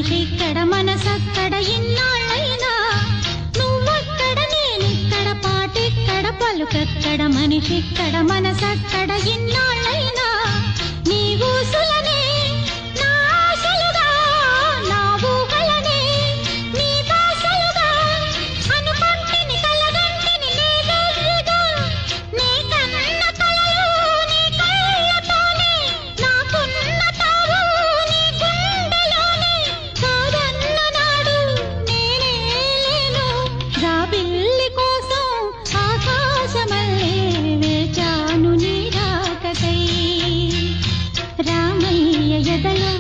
మనిషిక్కడ మనసక్కడ ఇన్నాళ్ళైనా నువ్వక్కడ నేనిక్కడ పాటిక్కడ పలుకక్కడ మనిషిక్కడ మనసక్కడ ఇన్నాళ్ళైనా నీ ఊసులనే నా ఆశలుగా నా ఊహలనే నీ దాసలుగా అనుకుంటిని కలగంటిని నేనేగా నీ కన్న కలలు నీ కళ్ళతోనే నాకున్న తావు నీ గుండెలోనే కాదన్న నాడు నేనే లేను రాబిల్లి కోసం ఆకాశమల్లే వేచాను నీ రాకకై రామయ్య ఎదలో